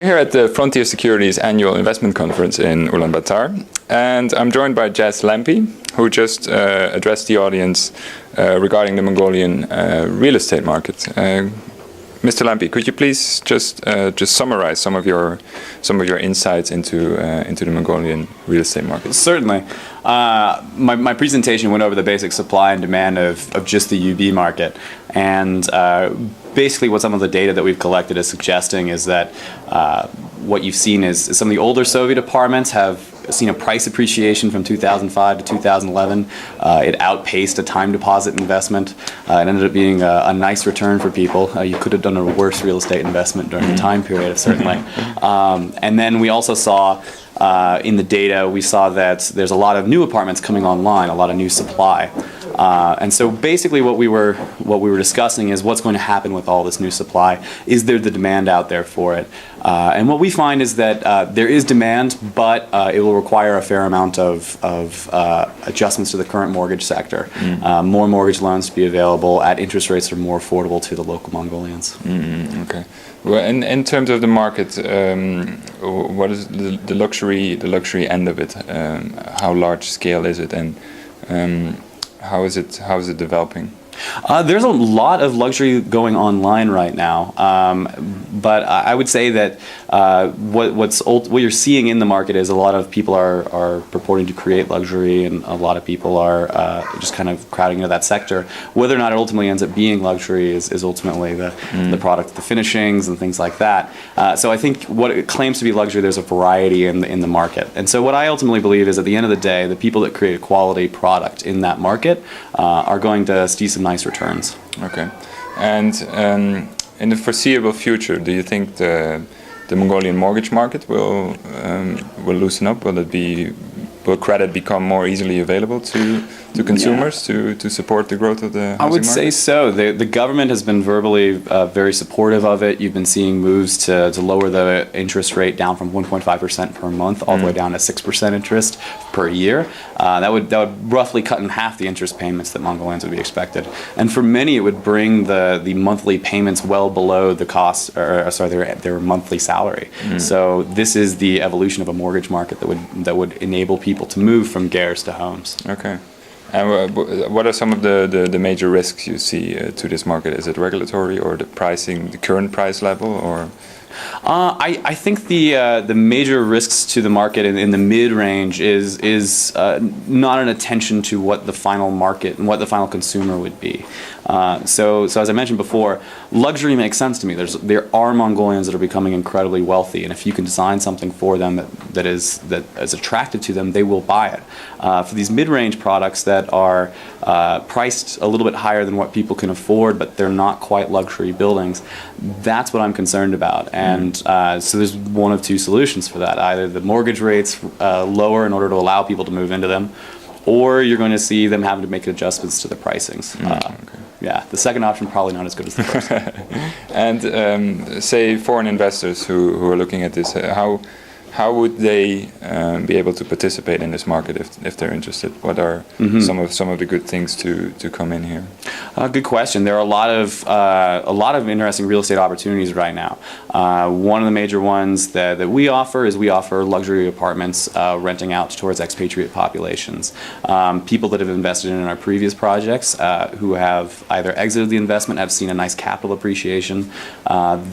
Here at the Frontier Securities annual investment conference in Ulaanbaatar, and I'm joined by Jess Lampe, who just addressed the audience regarding the Mongolian real estate market. Mr. Lampe, could you please just summarize some of your insights into the Mongolian real estate market? Certainly. My presentation went over the basic supply and demand of just the UB market, and basically what some of the data that we've collected is suggesting is that what you've seen is some of the older Soviet apartments have seen a price appreciation from 2005 to 2011. It outpaced a time deposit investment. It ended up being a nice return for people. You could have done a worse real estate investment during the time period, certainly. And then we also saw in the data, we saw that there's a lot of new apartments coming online, a lot of new supply. And so basically what we were discussing is what's going to happen with all this new supply. Is there the demand out there for it? And what we find is that there is demand, but it will require a fair amount of adjustments to the current mortgage sector. More mortgage loans to be available at interest rates that are more affordable to the local Mongolians. Okay. Well, in terms of the market, what is the luxury end of it? How large scale is it, and how is it developing? There's a lot of luxury going online right now, but I would say that what you're seeing in the market is a lot of people are purporting to create luxury, and a lot of people are just kind of crowding into that sector. Whether or not it ultimately ends up being luxury is ultimately the product, the finishings and things like that. So I think what it claims to be luxury, there's a variety in the market. And so what I ultimately believe is at the end of the day, the people that create a quality product in that market are going to see some nice returns. Okay. And in the foreseeable future, do you think the Mongolian mortgage market will loosen up? Will credit become more easily available to consumers to support the growth of the housing market? I would say so. The government has been verbally very supportive of it. You've been seeing moves to lower the interest rate down from 1.5% per month all the way down to 6% interest per year. That would roughly cut in half the interest payments that Mongolians would be expected. And for many, it would bring the monthly payments well below the cost, their monthly salary. So this is the evolution of a mortgage market that would enable people to move from gers to homes. Okay. And what are some of the major risks you see to this market? Is it regulatory or the pricing, the current price level, or? I think the major risks to the market in the mid-range is not an attention to what the final market and what the final consumer would be. So as I mentioned before, luxury makes sense to me. There are Mongolians that are becoming incredibly wealthy, and if you can design something for them that is attractive to them, they will buy it. For these mid-range products that are priced a little bit higher than what people can afford, but they're not quite luxury buildings, that's what I'm concerned about. And so there's one of two solutions for that. Either the mortgage rates lower in order to allow people to move into them, or you're going to see them having to make adjustments to the pricings. Okay. Yeah, the second option probably not as good as the first. And say foreign investors who are looking at this, how would they be able to participate in this market if they're interested? What are some of the good things to come in here? Good question. There are a lot of interesting real estate opportunities right now. One of the major ones that we offer luxury apartments renting out towards expatriate populations. People that have invested in our previous projects who have either exited the investment have seen a nice capital appreciation.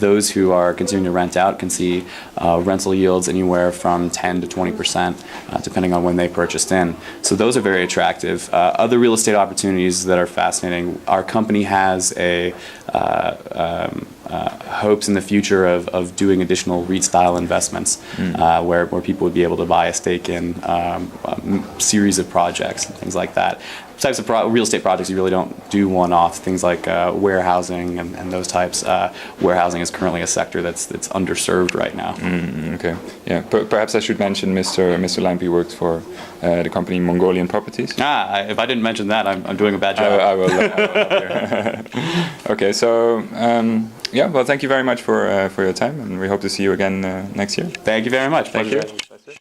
Those who are continuing to rent out can see rental yields anywhere from 10 to 20%, depending on when they purchased in. So those are very attractive. Other real estate opportunities that are fascinating. Our company has hopes in the future of doing additional REIT-style investments, where people would be able to buy a stake in a series of projects and things like that. Types of real estate projects you really don't do one-off. Things like warehousing and those types. Warehousing is currently a sector that's underserved right now. Okay. Yeah. Perhaps I should mention Mr. Lampe works for the company Mongolian Properties. If I didn't mention that, I'm doing a bad job. I will. Okay. So yeah. Well, thank you very much for your time, and we hope to see you again next year. Thank you very much. Thank you.